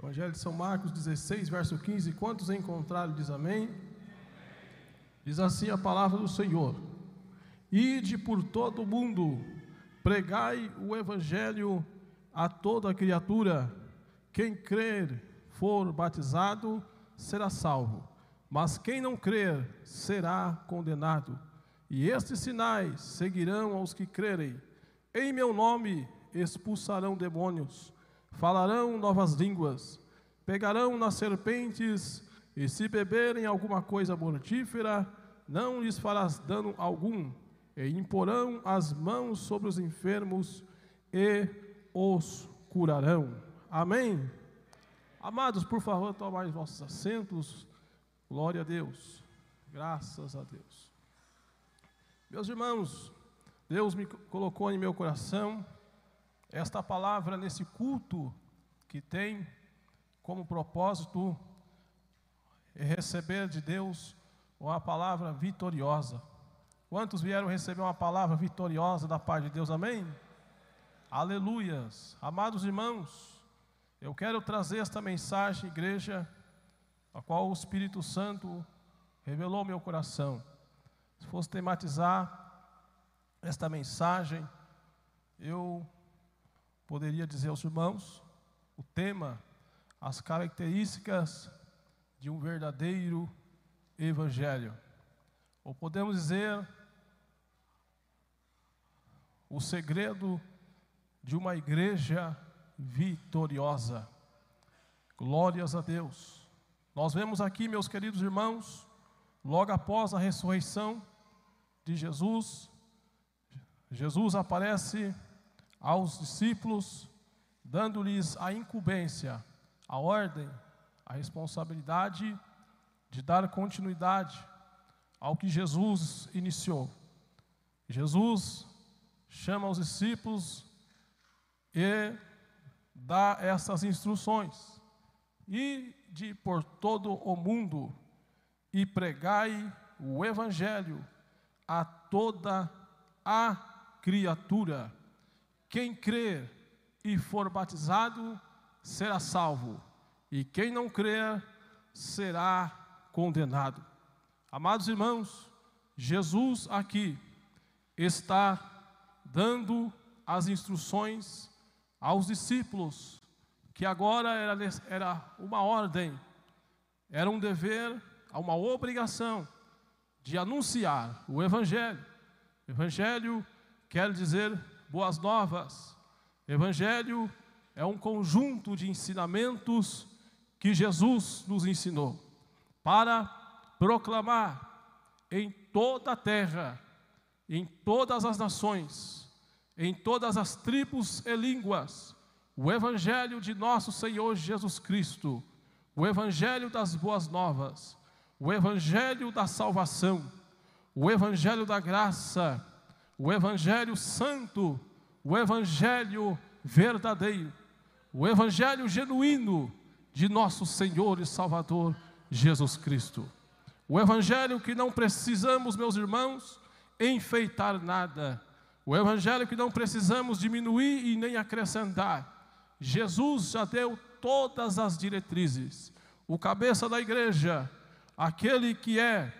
Evangelho de São Marcos 16, verso 15. Quantos encontraram, diz amém? Diz assim a palavra do Senhor: Ide por todo o mundo, pregai o Evangelho a toda criatura. Quem crer for batizado será salvo, mas quem não crer será condenado. E estes sinais seguirão aos que crerem: em meu nome expulsarão demônios, falarão novas línguas, pegarão nas serpentes, e se beberem alguma coisa mortífera, não lhes fará dano algum, e imporão as mãos sobre os enfermos e os curarão. Amém? Amados, por favor, tomai os vossos assentos. Glória a Deus. Graças a Deus. Meus irmãos, Deus me colocou em meu coração esta palavra nesse culto que tem como propósito receber de Deus uma palavra vitoriosa. Quantos vieram receber uma palavra vitoriosa da parte de Deus? Amém? Aleluias. Amados irmãos, eu quero trazer esta mensagem, igreja, a qual o Espírito Santo revelou ao meu coração. Se fosse tematizar esta mensagem, eu poderia dizer aos irmãos o tema: as características de um verdadeiro evangelho. Ou podemos dizer, o segredo de uma igreja vitoriosa. Glórias a Deus. Nós vemos aqui, meus queridos irmãos, logo após a ressurreição de Jesus, Jesus aparece aos discípulos, dando-lhes a incumbência, a ordem, a responsabilidade de dar continuidade ao que Jesus iniciou. Jesus chama os discípulos e dá essas instruções: ide por todo o mundo e pregai o Evangelho a toda a criatura. Quem crer e for batizado será salvo, e quem não crer será condenado. Amados irmãos, Jesus aqui está dando as instruções aos discípulos, que agora era uma ordem, era um dever, uma obrigação de anunciar o Evangelho. Evangelho quer dizer boas novas. Evangelho é um conjunto de ensinamentos que Jesus nos ensinou para proclamar em toda a terra, em todas as nações, em todas as tribos e línguas, o Evangelho de nosso Senhor Jesus Cristo, o Evangelho das boas novas, o Evangelho da salvação, o Evangelho da graça, o Evangelho santo, o Evangelho verdadeiro, o Evangelho genuíno de nosso Senhor e Salvador Jesus Cristo. O Evangelho que não precisamos, meus irmãos, enfeitar nada. O Evangelho que não precisamos diminuir e nem acrescentar. Jesus já deu todas as diretrizes. O cabeça da igreja, aquele que é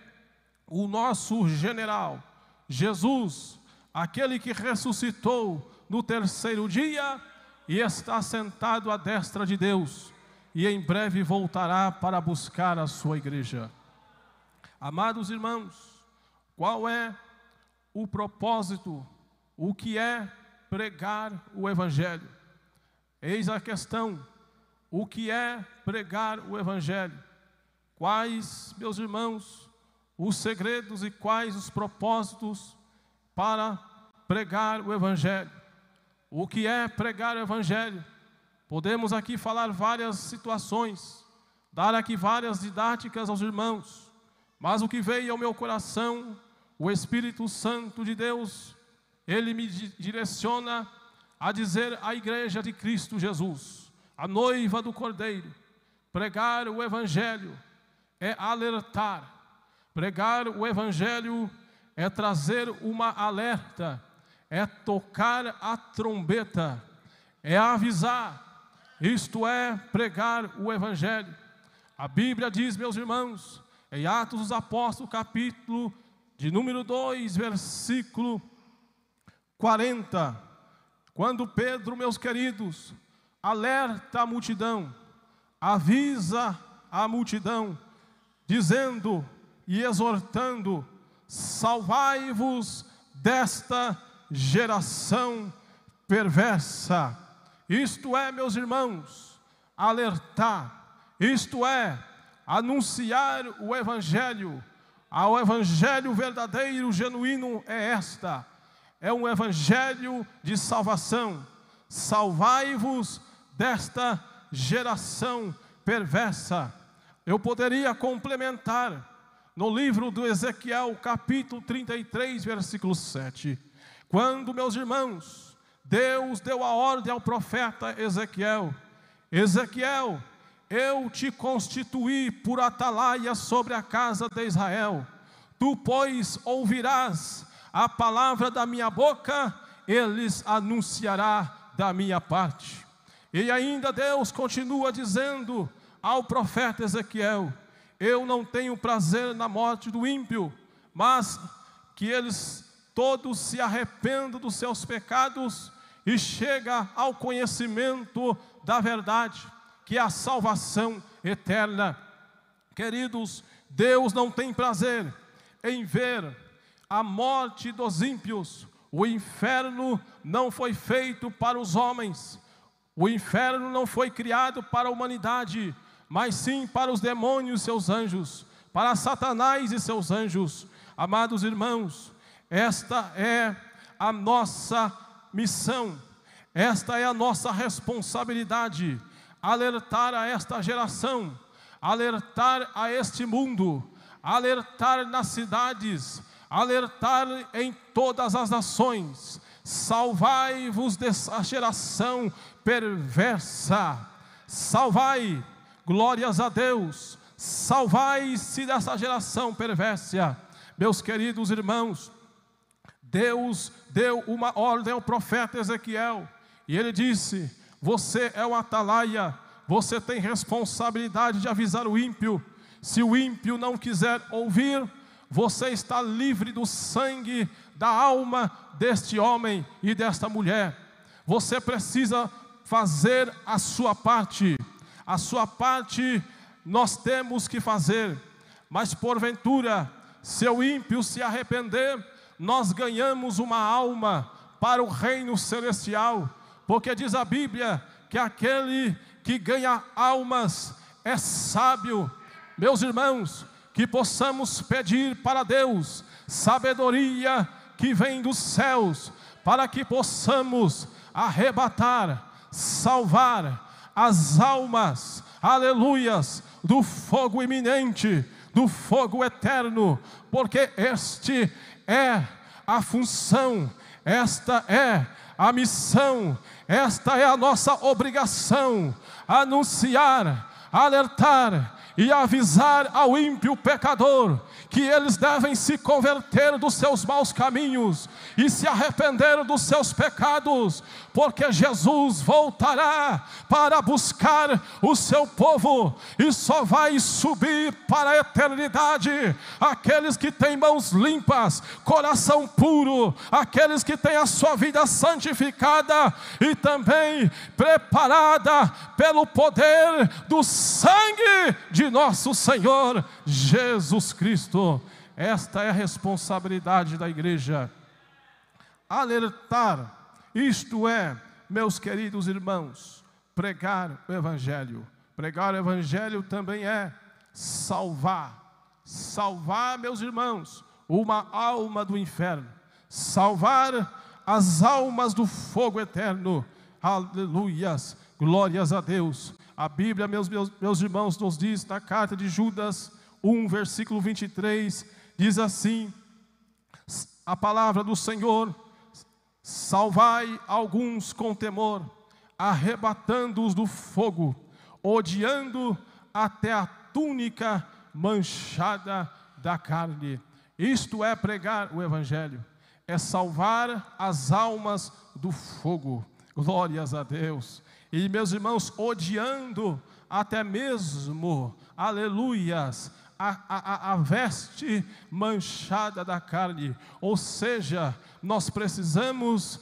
o nosso general, Jesus, aquele que ressuscitou no terceiro dia e está sentado à destra de Deus, e em breve voltará para buscar a sua igreja. Amados irmãos, qual é o propósito? O que é pregar o Evangelho? Eis a questão: o que é pregar o Evangelho? Quais, meus irmãos, os segredos e quais os propósitos para pregar o Evangelho? O que é pregar o Evangelho? Podemos aqui falar várias situações, dar aqui várias didáticas aos irmãos, mas o que veio ao meu coração, o Espírito Santo de Deus, ele me direciona a dizer à igreja de Cristo Jesus, a noiva do Cordeiro: pregar o Evangelho é alertar, pregar o Evangelho é trazer uma alerta, é tocar a trombeta, é avisar isto é, pregar o Evangelho. A Bíblia diz, meus irmãos, em Atos dos Apóstolos, capítulo de número 2, versículo 40, quando Pedro, meus queridos, alerta a multidão, avisa a multidão, dizendo e exortando: salvai-vos desta geração perversa. Isto é, meus irmãos, alertar, isto é, anunciar o Evangelho. O Evangelho verdadeiro, genuíno é um Evangelho de salvação. Salvai-vos desta geração perversa. Eu poderia complementar no livro do Ezequiel, capítulo 33, versículo 7. Quando, meus irmãos, Deus deu a ordem ao profeta Ezequiel: Ezequiel, eu te constituí por atalaia sobre a casa de Israel. Tu, pois, ouvirás a palavra da minha boca, eles anunciará da minha parte. E ainda Deus continua dizendo ao profeta Ezequiel: eu não tenho prazer na morte do ímpio, mas que eles todos se arrependam dos seus pecados e chega ao conhecimento da verdade, que é a salvação eterna. Queridos, Deus não tem prazer em ver a morte dos ímpios. O inferno não foi feito para os homens, o inferno não foi criado para a humanidade, mas sim para os demônios e seus anjos, para Satanás e seus anjos. Amados irmãos, esta é a nossa missão, esta é a nossa responsabilidade: alertar a esta geração, alertar a este mundo, alertar nas cidades, alertar em todas as nações. Salvai-vos dessa geração perversa. Salvai, glórias a Deus, salvai-se dessa geração perversa. Meus queridos irmãos, Deus deu uma ordem ao profeta Ezequiel, e ele disse: você é o atalaia, você tem responsabilidade de avisar o ímpio. Se o ímpio não quiser ouvir, você está livre do sangue da alma deste homem e desta mulher. Você precisa fazer a sua parte. A sua parte nós temos que fazer. Mas porventura, se o ímpio se arrepender, nós ganhamos uma alma para o reino celestial. Porque diz a Bíblia que aquele que ganha almas é sábio. Meus irmãos, que possamos pedir para Deus sabedoria que vem dos céus, para que possamos arrebatar, salvar as almas, aleluias, do fogo iminente, do fogo eterno, porque este é a função, esta é a missão, esta é a nossa obrigação: anunciar, alertar e avisar ao ímpio pecador que eles devem se converter dos seus maus caminhos e se arrepender dos seus pecados, porque Jesus voltará para buscar o seu povo, e só vai subir para a eternidade aqueles que têm mãos limpas, coração puro, aqueles que têm a sua vida santificada e também preparada pelo poder do sangue de nosso Senhor Jesus Cristo. Esta é a responsabilidade da igreja: alertar, isto é, meus queridos irmãos, pregar o Evangelho. Pregar o Evangelho também é salvar. Salvar, meus irmãos, uma alma do inferno, salvar as almas do fogo eterno. Aleluias, glórias a Deus. A Bíblia, meus irmãos, nos diz na carta de Judas 1, versículo 23, diz assim a palavra do Senhor: salvai alguns com temor, arrebatando-os do fogo, odiando até a túnica manchada da carne. Isto é pregar o Evangelho, é salvar as almas do fogo. Glórias a Deus. E meus irmãos, odiando até mesmo, aleluias, a veste manchada da carne. Ou seja, nós precisamos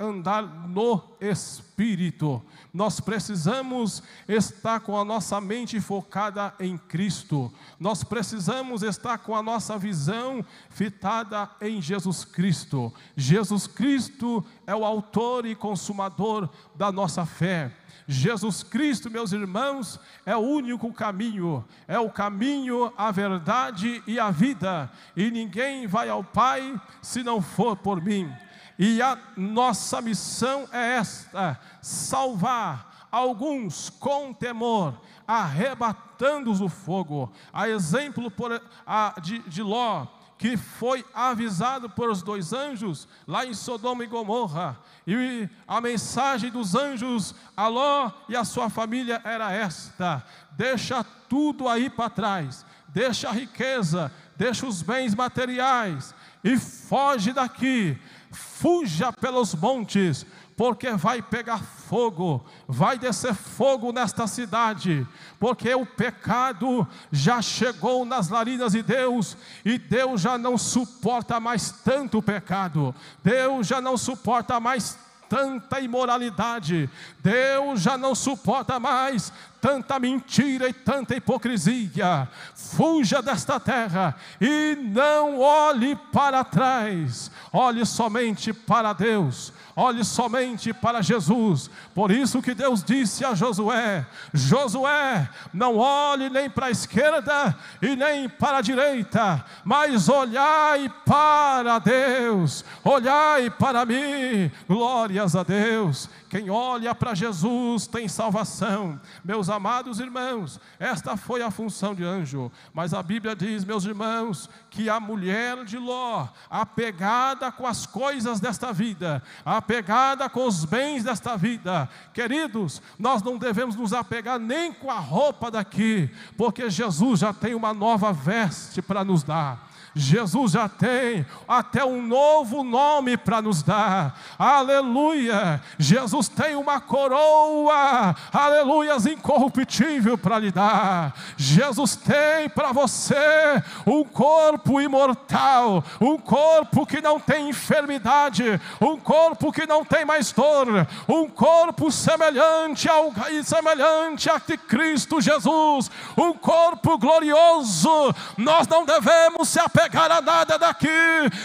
andar no Espírito. Nós precisamos estar com a nossa mente focada em Cristo. Nós precisamos estar com a nossa visão fitada em Jesus Cristo. Jesus Cristo é o autor e consumador da nossa fé. Jesus Cristo, meus irmãos, é o único caminho, é o caminho, a verdade e a vida, e ninguém vai ao Pai se não for por mim. E a nossa missão é esta: salvar alguns com temor, arrebatando-os do fogo. A exemplo de Ló, que foi avisado por os 2 anjos lá em Sodoma e Gomorra, e a mensagem dos anjos a Ló e a sua família era esta: deixa tudo aí para trás, deixa a riqueza, deixa os bens materiais e foge daqui, fuja pelos montes, porque vai pegar fogo, vai descer fogo nesta cidade, porque o pecado já chegou nas narinas de Deus, e Deus já não suporta mais tanto pecado, Deus já não suporta mais tanta imoralidade, Deus já não suporta mais tanta mentira e tanta hipocrisia. Fuja desta terra e não olhe para trás, olhe somente para Deus, olhe somente para Jesus. Por isso que Deus disse a Josué: Josué, não olhe nem para a esquerda e nem para a direita, mas olhai para Deus, olhai para mim. Glórias a Deus. Quem olha para Jesus tem salvação. Meus amados irmãos, esta foi a função de anjo. Mas a Bíblia diz, meus irmãos, que a mulher de Ló, apegada com as coisas desta vida, apegada com os bens desta vida, queridos, nós não devemos nos apegar nem com a roupa daqui, porque Jesus já tem uma nova veste para nos dar. Jesus já tem até um novo nome para nos dar, aleluia. Jesus tem uma coroa, aleluias, incorruptível para lhe dar. Jesus tem para você um corpo imortal, um corpo que não tem enfermidade, um corpo que não tem mais dor, um corpo semelhante a de Cristo Jesus, um corpo glorioso. Nós não devemos se apegar a nada daqui.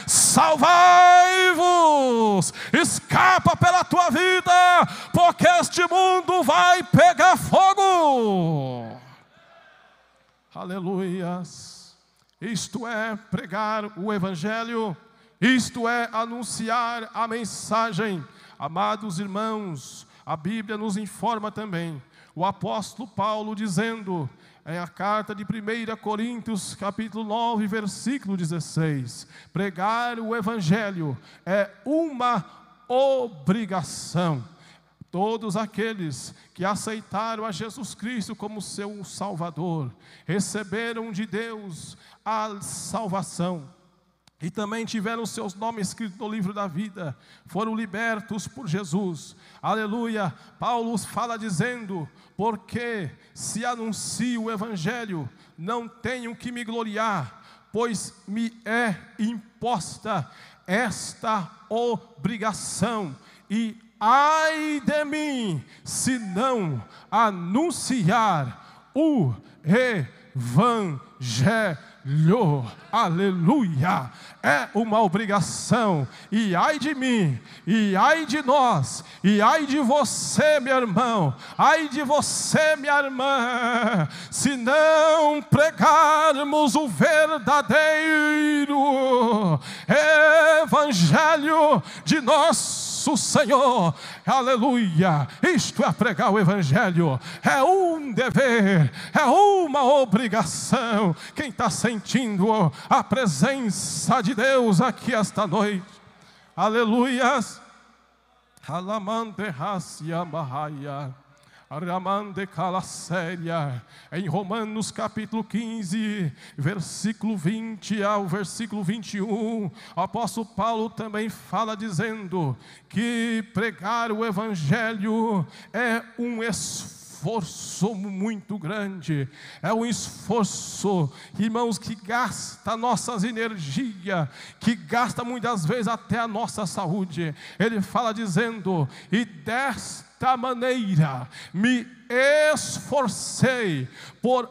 Salvai-vos, escapa pela tua vida, porque este mundo vai pegar fogo. Aleluias. Isto é pregar o Evangelho, isto é anunciar a mensagem. Amados irmãos, a Bíblia nos informa também, o apóstolo Paulo dizendo, é a carta de 1 Coríntios, capítulo 9, versículo 16. Pregar o Evangelho é uma obrigação. Todos aqueles que aceitaram a Jesus Cristo como seu Salvador, receberam de Deus a salvação, e também tiveram seus nomes escritos no livro da vida, foram libertos por Jesus, aleluia. Paulo fala dizendo, porque se anuncio o Evangelho, não tenho que me gloriar, pois me é imposta esta obrigação, e ai de mim, se não anunciar o Evangelho. Aleluia, é uma obrigação, e ai de mim, e ai de nós, e ai de você, meu irmão, ai de você, minha irmã, se não pregarmos o verdadeiro Evangelho de nosso Senhor, aleluia. Isto é pregar o Evangelho, é um dever, é uma obrigação. Quem está sentindo a presença de Deus aqui esta noite, aleluias, Em Romanos capítulo 15, versículo 20 ao versículo 21, o apóstolo Paulo também fala dizendo que pregar o Evangelho é um esforço muito grande, é um esforço, irmãos, que gasta nossas energias, que gasta muitas vezes até a nossa saúde. Ele fala dizendo: e desta maneira me esforcei por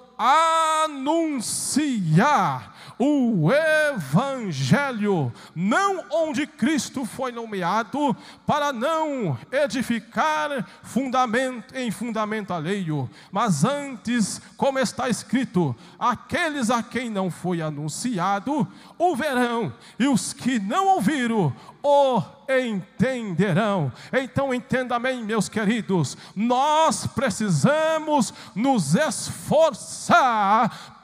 anunciar o Evangelho, não onde Cristo foi nomeado, para não edificar em fundamento alheio, mas antes, como está escrito: aqueles a quem não foi anunciado o verão, e os que não ouviram o entenderão. Então entenda bem, meus queridos, nós precisamos nos esforçar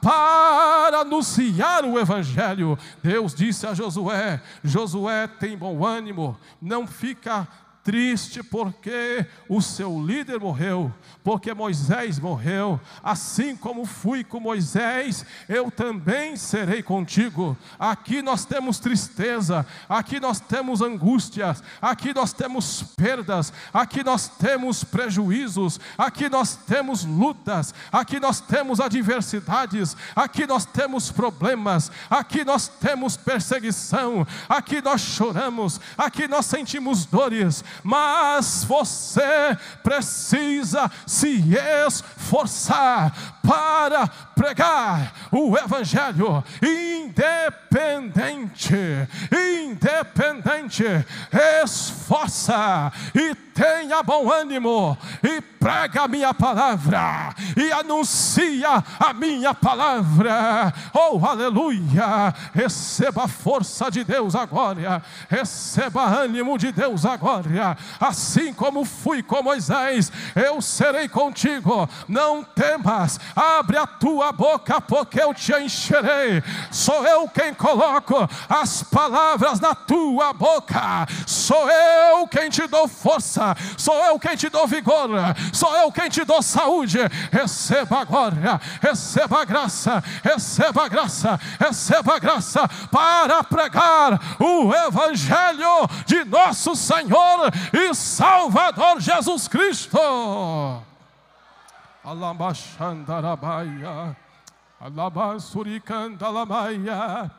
para anunciar o Evangelho. Deus disse a Josué: Josué, tem bom ânimo, não fica triste porque o seu líder morreu, porque Moisés morreu. Assim como fui com Moisés, eu também serei contigo. Aqui nós temos tristeza, aqui nós temos angústias, aqui nós temos perdas, aqui nós temos prejuízos, aqui nós temos lutas, aqui nós temos adversidades, aqui nós temos problemas, aqui nós temos perseguição, aqui nós choramos, aqui nós sentimos dores, mas você precisa se esforçar para pregar o Evangelho, independente, esforça e tenha bom ânimo, e prega a minha palavra, e anuncia a minha palavra. Oh, aleluia! Receba a força de Deus agora, receba ânimo de Deus agora. Assim como fui com Moisés, eu serei contigo. Não temas, abre a tua boca, porque eu te encherei. Sou eu quem coloco as palavras na tua boca, sou eu quem te dou força, sou eu quem te dou vigor, sou eu quem te dou saúde. Receba agora, receba a graça, receba a graça, receba a graça para pregar o Evangelho de nosso Senhor e Salvador Jesus Cristo. Alabashandarabaia, alabasuricandalamaia.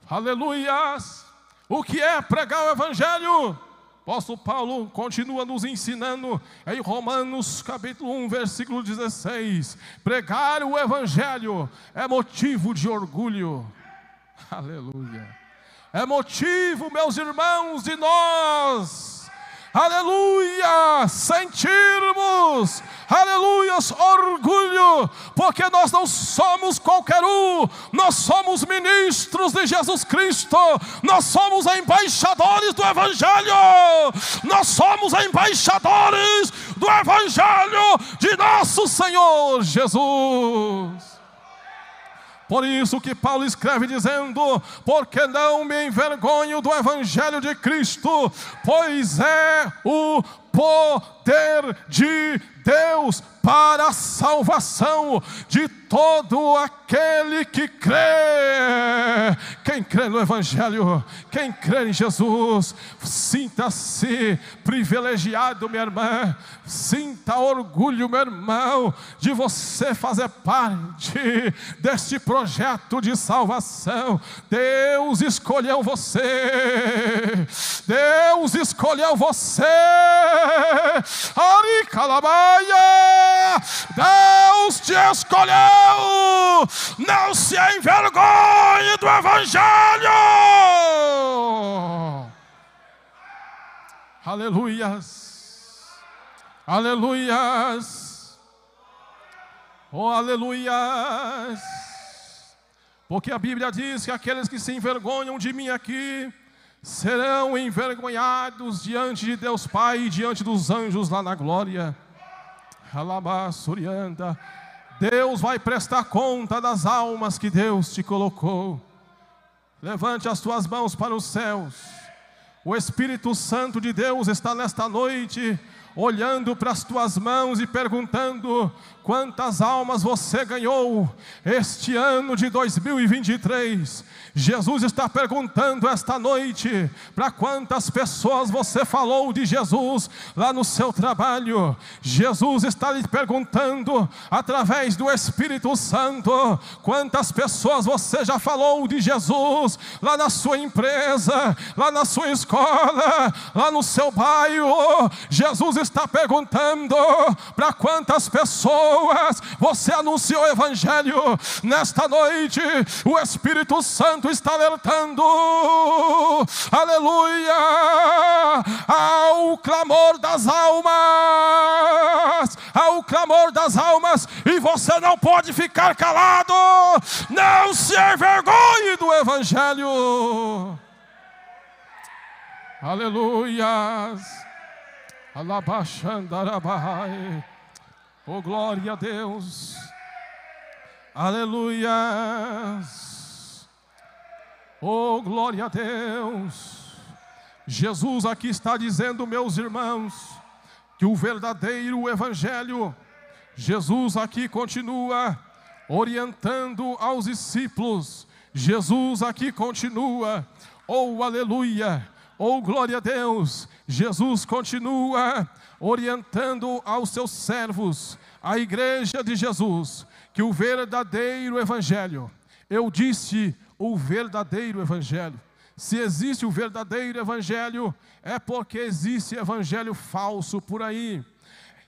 Aleluias! O que é pregar o Evangelho? O apóstolo Paulo continua nos ensinando em Romanos capítulo 1, versículo 16. Pregar o Evangelho é motivo de orgulho. Aleluia! É motivo, meus irmãos, de nós, aleluia, sentirmos, aleluia, orgulho, porque nós não somos qualquer um, nós somos ministros de Jesus Cristo, nós somos embaixadores do Evangelho, nós somos embaixadores do Evangelho de nosso Senhor Jesus. Por isso que Paulo escreve dizendo: porque não me envergonho do Evangelho de Cristo, pois é o poder de Deus para a salvação de todo aquele que crê. Quem crê no Evangelho, quem crê em Jesus, sinta-se privilegiado, minha irmã, sinta orgulho, meu irmão, de você fazer parte deste projeto de salvação. Deus escolheu você, Deus escolheu você. Deus te escolheu. Não se envergonhe do Evangelho. Aleluias, aleluias, oh aleluias. Porque a Bíblia diz que aqueles que se envergonham de mim aqui serão envergonhados diante de Deus Pai e diante dos anjos lá na glória. Alabassurianda. Deus vai prestar conta das almas que Deus te colocou. Levante as tuas mãos para os céus. O Espírito Santo de Deus está nesta noite olhando para as tuas mãos e perguntando: quantas almas você ganhou este ano de 2023? Jesus está perguntando esta noite: para quantas pessoas você falou de Jesus lá no seu trabalho? Jesus está lhe perguntando, através do Espírito Santo, quantas pessoas você já falou de Jesus lá na sua empresa, lá na sua escola, lá no seu bairro. Jesus está perguntando: para quantas pessoas você anunciou o Evangelho? Nesta noite o Espírito Santo está alertando, aleluia, ao clamor das almas, ao clamor das almas, e você não pode ficar calado. Não se envergonhe do Evangelho. Aleluias. Alabachandarabai. Oh, glória a Deus. Aleluias. Oh, glória a Deus. Jesus aqui está dizendo, meus irmãos, que o verdadeiro Evangelho, Jesus aqui continua orientando aos discípulos. Jesus aqui continua, oh aleluia, oh glória a Deus. Jesus continua orientando aos seus servos, a igreja de Jesus, que o verdadeiro Evangelho, eu disse o verdadeiro Evangelho. Se existe o verdadeiro Evangelho, é porque existe evangelho falso por aí.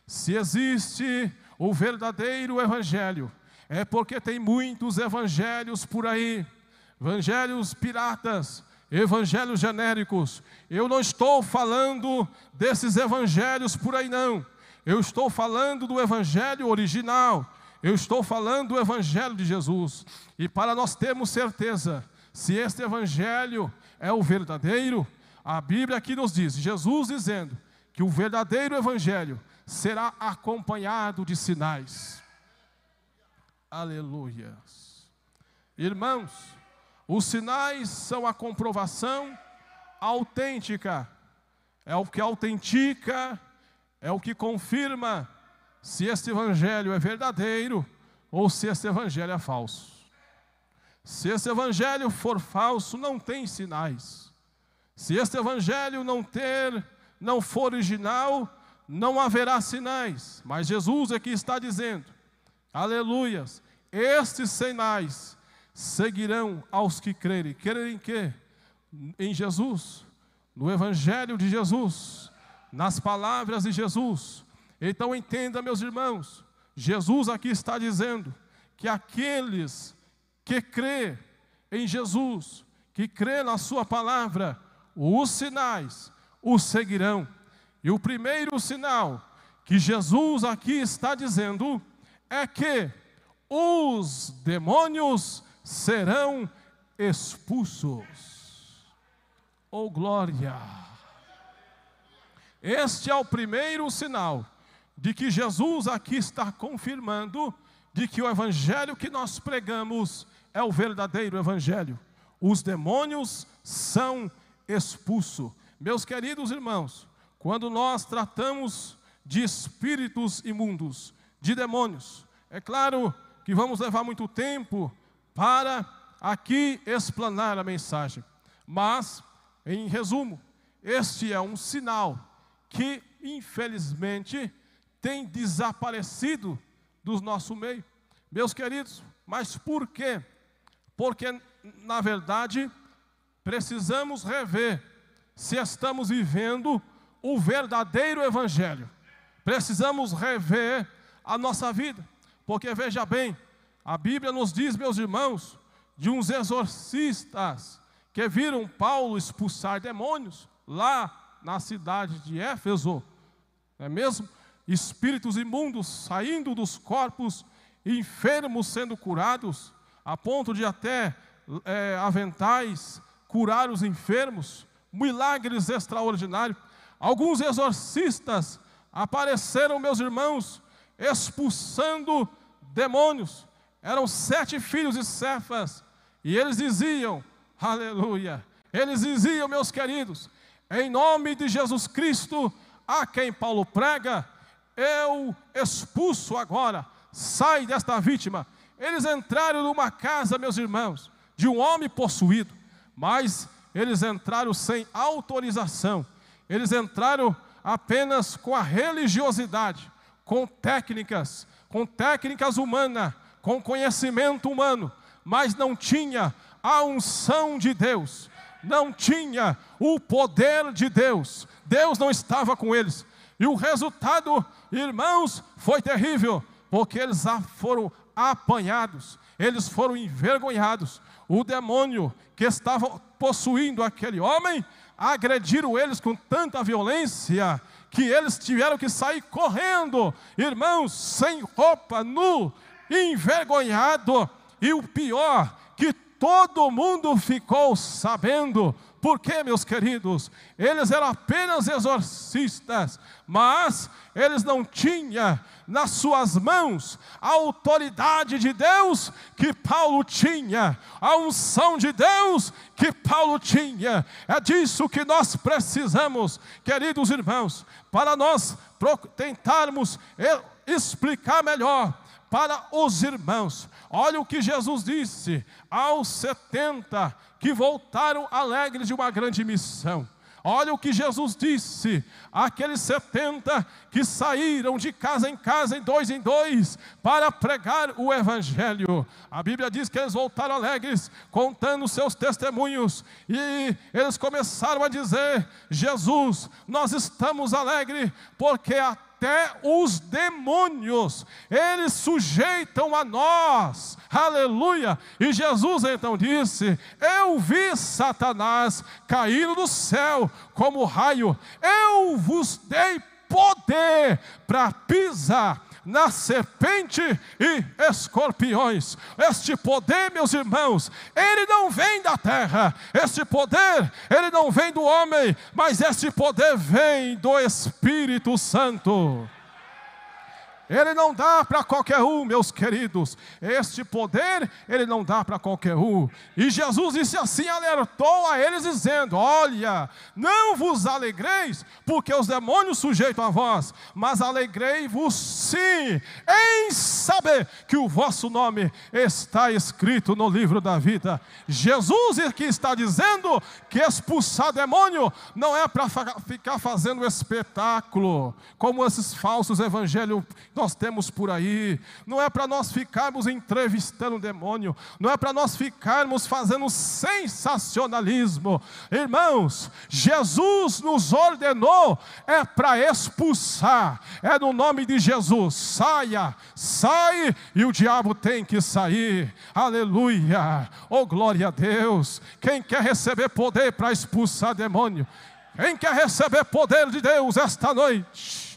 Se existe o verdadeiro Evangelho, é porque tem muitos evangelhos por aí, evangelhos piratas, evangelhos genéricos. Eu não estou falando desses evangelhos por aí não. Eu estou falando do evangelho original. Eu estou falando do Evangelho de Jesus. E para nós termos certeza se este Evangelho é o verdadeiro, a Bíblia aqui nos diz, Jesus dizendo que o verdadeiro Evangelho será acompanhado de sinais. Aleluia. Irmãos, os sinais são a comprovação autêntica. É o que autentica, é o que confirma se este Evangelho é verdadeiro ou se este Evangelho é falso. Se este Evangelho for falso, não tem sinais. Se este Evangelho não for original, não haverá sinais. Mas Jesus aqui está dizendo, aleluias, estes sinais seguirão aos que crerem. Crerem em quê? Em Jesus, no Evangelho de Jesus, nas palavras de Jesus. Então entenda, meus irmãos, Jesus aqui está dizendo que aqueles que crê em Jesus, que crê na sua palavra, os sinais os seguirão. E o primeiro sinal que Jesus aqui está dizendo é que os demônios serão expulsos. Oh glória! Este é o primeiro sinal de que Jesus aqui está confirmando de que o Evangelho que nós pregamos é o verdadeiro Evangelho. Os demônios são expulsos. Meus queridos irmãos, quando nós tratamos de espíritos imundos, de demônios, é claro que vamos levar muito tempo para aqui explanar a mensagem. Mas, em resumo, este é um sinal que, infelizmente, tem desaparecido do nosso meio. Meus queridos, mas por quê? Porque, na verdade, precisamos rever se estamos vivendo o verdadeiro Evangelho. Precisamos rever a nossa vida. Porque, veja bem, a Bíblia nos diz, meus irmãos, de uns exorcistas que viram Paulo expulsar demônios lá na cidade de Éfeso. Não é mesmo? Espíritos imundos saindo dos corpos, enfermos sendo curados, a ponto de até aventais curar os enfermos, milagres extraordinários. Alguns exorcistas apareceram, meus irmãos, expulsando demônios. Eram 7 filhos de Cefas, e eles diziam, aleluia, eles diziam, meus queridos, em nome de Jesus Cristo, a quem Paulo prega, eu expulso agora, sai desta vítima. Eles entraram numa casa, meus irmãos, de um homem possuído, mas eles entraram sem autorização, eles entraram apenas com a religiosidade, com técnicas humanas, com conhecimento humano, mas não tinha a unção de Deus, não tinha o poder de Deus, Deus não estava com eles, e o resultado, irmãos, foi terrível, porque eles foram apanhados, eles foram envergonhados. O demônio que estava possuindo aquele homem, agrediram eles com tanta violência, que eles tiveram que sair correndo, irmãos, sem roupa, nu, envergonhado, e o pior, que todo mundo ficou sabendo. Por quê, meus queridos? Eles eram apenas exorcistas, mas eles não tinham nas suas mãos a autoridade de Deus que Paulo tinha, a unção de Deus que Paulo tinha. É disso que nós precisamos, queridos irmãos, para nós tentarmos explicar melhor para os irmãos. Olha o que Jesus disse aos 70 que voltaram alegres de uma grande missão. Olha o que Jesus disse àqueles 70 que saíram de casa em dois, para pregar o Evangelho. A Bíblia diz que eles voltaram alegres, contando seus testemunhos, e eles começaram a dizer: Jesus, nós estamos alegres, porque até os demônios, eles sujeitam a nós, aleluia. E Jesus então disse: eu vi Satanás caindo do céu como raio, eu vos dei poder para pisar na serpente e escorpiões. Este poder, meus irmãos, ele não vem da terra, este poder, ele não vem do homem, mas este poder vem do Espírito Santo. Ele não dá para qualquer um, meus queridos. Este poder, ele não dá para qualquer um. E Jesus disse assim, alertou a eles dizendo: olha, não vos alegreis, porque os demônios sujeitam a vós, mas alegrei-vos sim, em saber que o vosso nome está escrito no livro da vida. Jesus aqui está dizendo que expulsar demônio não é para ficar fazendo espetáculo, como esses falsos evangelhos nós temos por aí. Não é para nós ficarmos entrevistando o demônio, não é para nós ficarmos fazendo sensacionalismo. Irmãos, Jesus nos ordenou, é para expulsar, é no nome de Jesus. Sai, e o diabo tem que sair, aleluia, oh glória a Deus. Quem quer receber poder para expulsar demônio? Quem quer receber poder de Deus esta noite?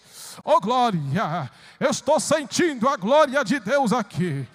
Oh glória, eu estou sentindo a glória de Deus aqui.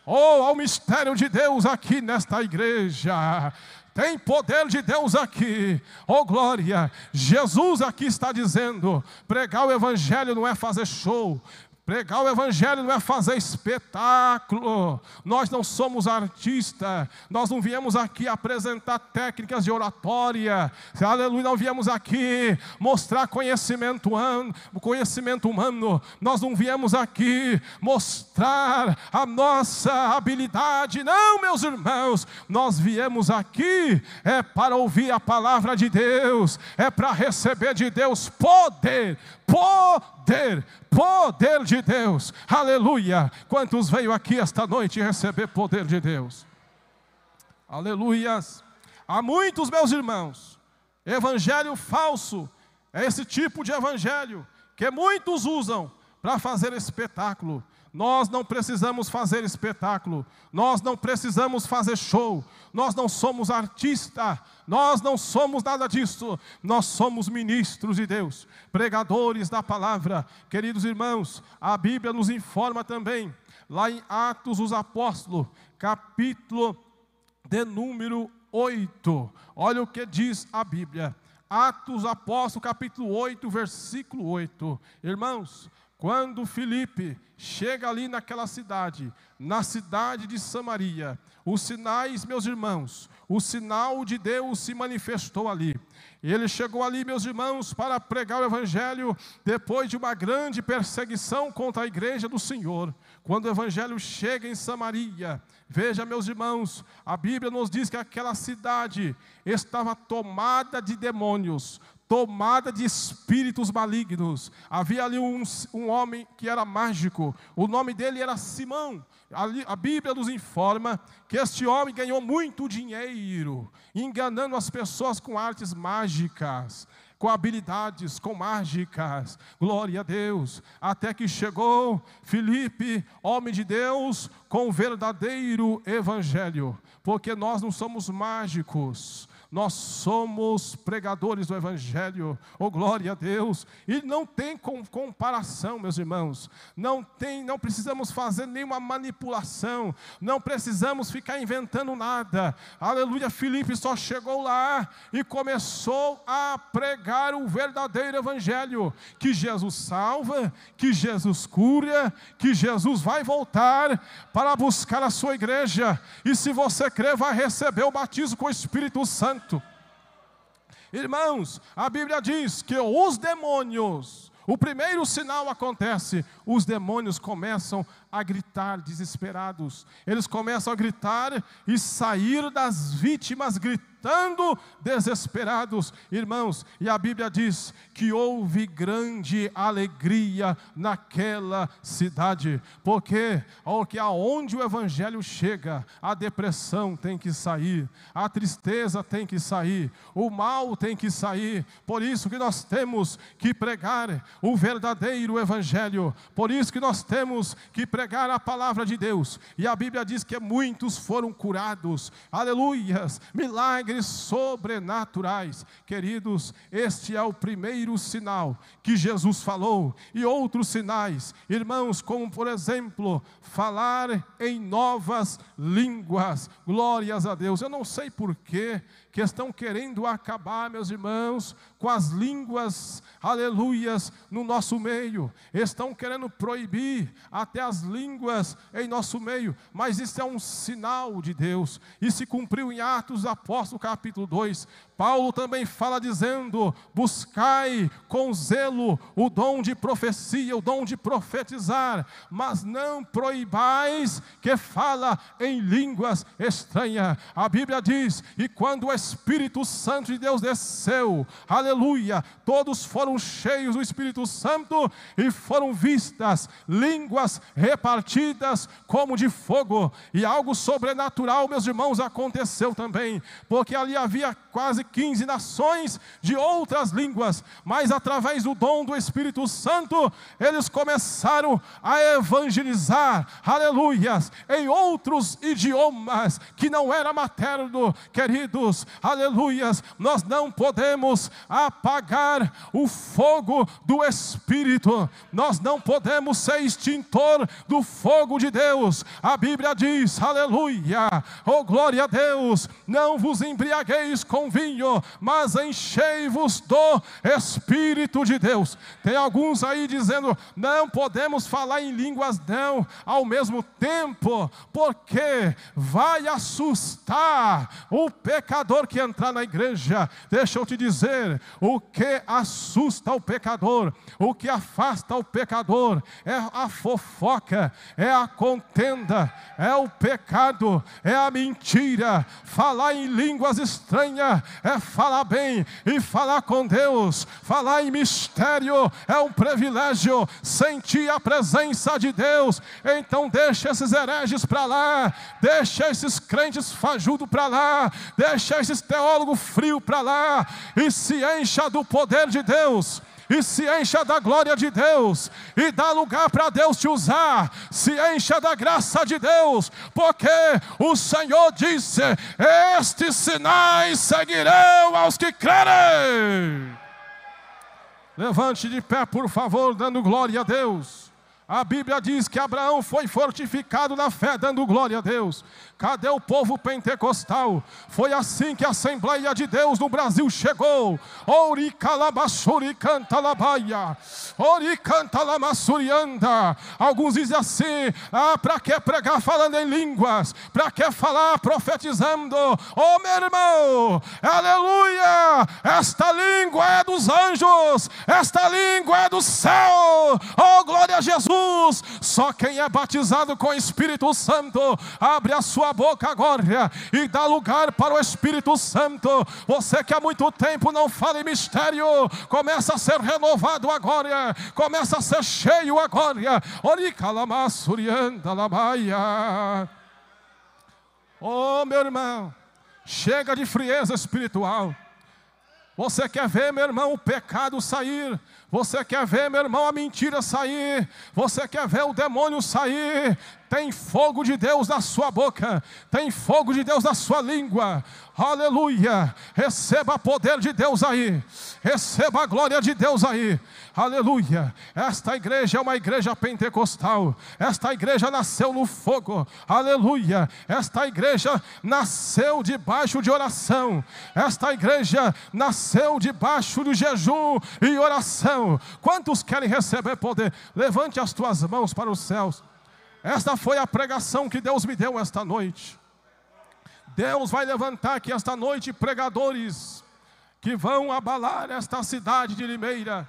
Oh, ao mistério de Deus aqui nesta igreja. Tem poder de Deus aqui, oh glória. Jesus aqui está dizendo: pregar o evangelho não é fazer show, pregar o evangelho não é fazer espetáculo. Nós não somos artistas, nós não viemos aqui apresentar técnicas de oratória, aleluia, não viemos aqui mostrar conhecimento humano, nós não viemos aqui mostrar a nossa habilidade, não, meus irmãos, nós viemos aqui para ouvir a palavra de Deus, para receber de Deus poder de Deus, aleluia. Quantos veio aqui esta noite receber poder de Deus? Aleluias. Há muitos, meus irmãos, evangelho falso, é esse tipo de evangelho que muitos usam para fazer espetáculo. Nós não precisamos fazer espetáculo, nós não precisamos fazer show, nós não somos artistas, nós não somos nada disso, nós somos ministros de Deus, pregadores da palavra. Queridos irmãos, a Bíblia nos informa também, lá em Atos dos Apóstolos, capítulo de número 8, olha o que diz a Bíblia, Atos dos Apóstolos, capítulo 8, versículo 8, irmãos, quando Filipe chega ali naquela cidade, na cidade de Samaria, os sinais, meus irmãos, o sinal de Deus se manifestou ali. E ele chegou ali, meus irmãos, para pregar o Evangelho, depois de uma grande perseguição contra a igreja do Senhor. Quando o Evangelho chega em Samaria, veja, meus irmãos, a Bíblia nos diz que aquela cidade estava tomada de demônios, tomada de espíritos malignos. Havia ali um homem que era mágico, o nome dele era Simão. A Bíblia nos informa que este homem ganhou muito dinheiro, enganando as pessoas com artes mágicas, com habilidades, com mágicas, glória a Deus, até que chegou Filipe, homem de Deus, com o verdadeiro Evangelho, porque nós não somos mágicos, nós somos pregadores do Evangelho, oh glória a Deus, e não tem comparação, meus irmãos, não precisamos fazer nenhuma manipulação, não precisamos ficar inventando nada, aleluia. Filipe só chegou lá e começou a pregar o verdadeiro Evangelho, que Jesus salva, que Jesus cura, que Jesus vai voltar para buscar a sua igreja, e se você crer, vai receber o batismo com o Espírito Santo. Irmãos, a Bíblia diz que os demônios, o primeiro sinal acontece, os demônios começam a gritar desesperados, eles começam a gritar e sair das vítimas gritando desesperados, irmãos, e a Bíblia diz que houve grande alegria naquela cidade, porque aonde o Evangelho chega, a depressão tem que sair, a tristeza tem que sair, o mal tem que sair, por isso que nós temos que pregar o verdadeiro Evangelho, por isso que nós temos que pregar a palavra de Deus, e a Bíblia diz que muitos foram curados, aleluias, milagres sobrenaturais, queridos, este é o primeiro sinal que Jesus falou, e outros sinais, irmãos, como por exemplo, falar em novas línguas, glórias a Deus. Eu não sei porquê que estão querendo acabar, meus irmãos, com as línguas, aleluias, no nosso meio, estão querendo proibir até as línguas em nosso meio, mas isso é um sinal de Deus, e se cumpriu em Atos dos Apóstolos capítulo 2, Paulo também fala dizendo, buscai com zelo o dom de profecia, o dom de profetizar, mas não proibais que fala em línguas estranhas. A Bíblia diz, e quando o Espírito Santo de Deus desceu, aleluia, todos foram cheios do Espírito Santo e foram vistas línguas repartidas como de fogo, e algo sobrenatural, meus irmãos, aconteceu também, porque ali havia quase 15 nações de outras línguas, mas através do dom do Espírito Santo, eles começaram a evangelizar, aleluias, em outros idiomas, que não era materno, queridos, aleluias. Nós não podemos apagar o fogo do Espírito, nós não podemos ser extintor do fogo de Deus. A Bíblia diz, aleluia, oh glória a Deus, não vos embriagueis com vinho, mas enchei-vos do Espírito de Deus. Tem alguns aí dizendo, não podemos falar em línguas não, ao mesmo tempo, porque vai assustar o pecador que entrar na igreja. Deixa eu te dizer, o que assusta o pecador, o que afasta o pecador, é a fofoca, é a contenda, é o pecado, é a mentira. Falar em línguas estranhas é falar bem e falar com Deus. Falar em mistério é um privilégio, sentir a presença de Deus. Então deixa esses hereges para lá, deixa esses crentes fajudos para lá, deixa esses teólogos frios para lá, e se encha do poder de Deus, e se encha da glória de Deus, e dá lugar para Deus te usar. Se encha da graça de Deus, porque o Senhor disse, estes sinais seguirão aos que crerem. Levante de pé, por favor, dando glória a Deus. A Bíblia diz que Abraão foi fortificado na fé, dando glória a Deus. Cadê o povo pentecostal? Foi assim que a Assembleia de Deus no Brasil chegou. Ori calabashuri canta labaia. Ori canta lamassurianda. Alguns dizem assim: para que pregar falando em línguas? Para que falar profetizando? Oh, meu irmão, aleluia! Esta língua é dos anjos. Esta língua é do céu. Oh, glória a Jesus! Só quem é batizado com o Espírito Santo abre a sua boca agora e dá lugar para o Espírito Santo. Você que há muito tempo não fala em mistério, começa a ser renovado agora, começa a ser cheio agora. Oh, meu irmão, chega de frieza espiritual. Você quer ver, meu irmão, o pecado sair? Você quer ver, meu irmão, a mentira sair? Você quer ver o demônio sair? Tem fogo de Deus na sua boca, tem fogo de Deus na sua língua. Aleluia! Receba poder de Deus aí, receba a glória de Deus aí. Aleluia! Esta igreja é uma igreja pentecostal. Esta igreja nasceu no fogo. Aleluia! Esta igreja nasceu debaixo de oração. Esta igreja nasceu debaixo do jejum e oração. Quantos querem receber poder? Levante as tuas mãos para os céus. Esta foi a pregação que Deus me deu esta noite. Deus vai levantar aqui esta noite pregadores que vão abalar esta cidade de Limeira.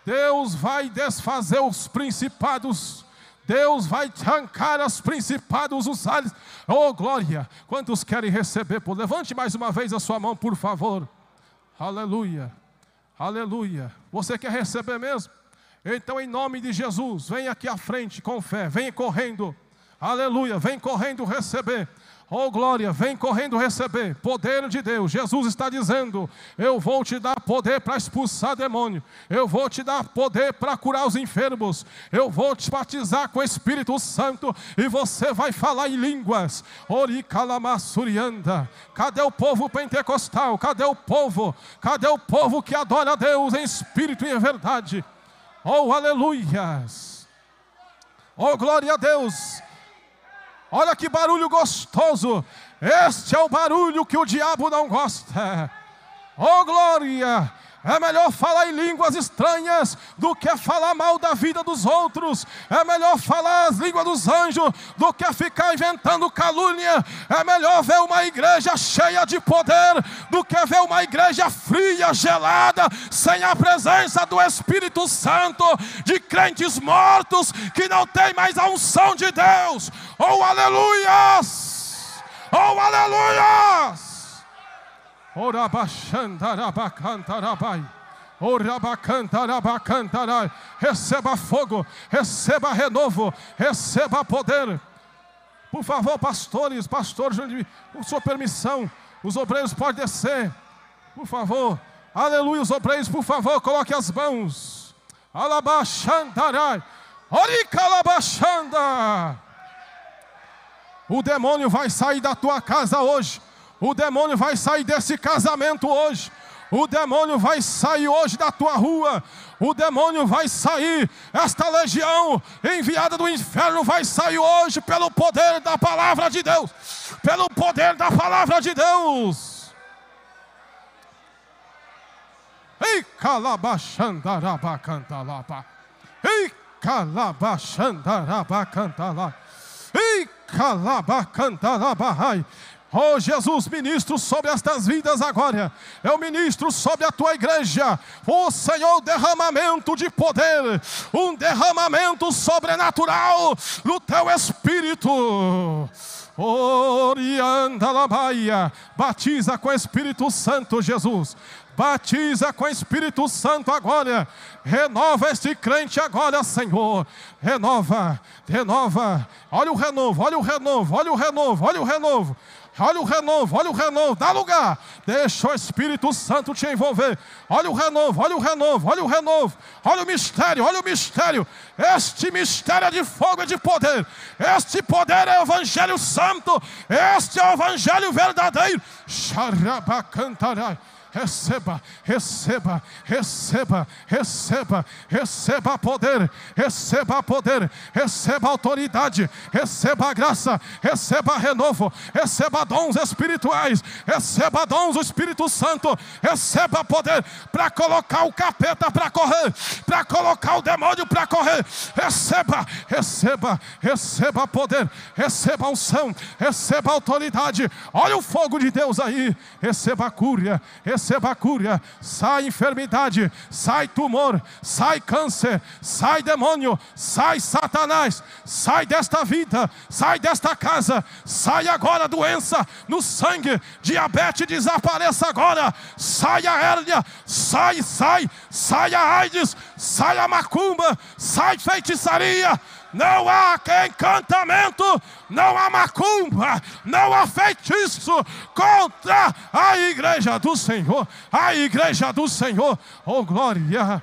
Deus vai desfazer os principados. Deus vai arrancar os principados, os ares. Oh, glória! Quantos querem receber? Levante mais uma vez a sua mão, por favor. Aleluia! Aleluia! Você quer receber mesmo? Então, em nome de Jesus, vem aqui à frente com fé, vem correndo, aleluia, vem correndo receber, oh glória, vem correndo receber, poder de Deus. Jesus está dizendo: eu vou te dar poder para expulsar demônio, eu vou te dar poder para curar os enfermos, eu vou te batizar com o Espírito Santo e você vai falar em línguas. Ori calamassurianda. Cadê o povo pentecostal? Cadê o povo? Cadê o povo que adora a Deus em espírito e em verdade? Oh, aleluias! Oh, glória a Deus! Olha que barulho gostoso! Este é o barulho que o diabo não gosta. Oh, glória! É melhor falar em línguas estranhas do que falar mal da vida dos outros. É melhor falar as línguas dos anjos do que ficar inventando calúnia. É melhor ver uma igreja cheia de poder do que ver uma igreja fria, gelada, sem a presença do Espírito Santo, de crentes mortos que não tem mais a unção de Deus. Oh, aleluias! Oh, aleluias! Receba fogo, receba renovo, receba poder. Por favor, pastores, com sua permissão, os obreiros podem descer, por favor. Aleluia, os obreiros, por favor, coloque as mãos. Alabaxandarai, oricalabaxanda. O demônio vai sair da tua casa hoje. O demônio vai sair desse casamento hoje. O demônio vai sair hoje da tua rua. O demônio vai sair. Esta legião enviada do inferno vai sair hoje pelo poder da palavra de Deus. Pelo poder da palavra de Deus. Ei, calabachandarabacantala. Ei, calabachandarabacantala. Ei, calabacantala. Oh, Jesus, ministro sobre estas vidas agora. Eu ministro sobre a tua igreja. Oh, Senhor, derramamento de poder. Um derramamento sobrenatural no teu espírito. Oriandalabaia. Batiza com o Espírito Santo, Jesus. Batiza com o Espírito Santo agora. Renova este crente agora, Senhor. Renova, renova. Olha o renovo, olha o renovo, olha o renovo, olha o renovo. Olha o renovo, olha o renovo, dá lugar. Deixa o Espírito Santo te envolver. Olha o renovo, olha o renovo, olha o renovo. Olha o mistério, olha o mistério. Este mistério é de fogo e de poder. Este poder é o Evangelho Santo. Este é o Evangelho verdadeiro. Xarabacantarai. receba, receba, receba, receba, receba poder, receba poder, receba autoridade, receba graça, receba renovo, receba dons espirituais, receba dons do Espírito Santo, receba poder para colocar o capeta para correr, para colocar o demônio para correr. Receba, receba, receba poder, receba unção, receba autoridade. Olha o fogo de Deus aí. Receba a cura, receba a cura. Sai enfermidade, sai tumor, sai câncer, sai demônio, sai Satanás, sai desta vida, sai desta casa, sai agora doença no sangue, diabetes desapareça agora, sai a hérnia, sai, sai, sai a AIDS, sai a macumba, sai feitiçaria. Não há encantamento, não há macumba, não há feitiço contra a igreja do Senhor, a igreja do Senhor. Oh glória!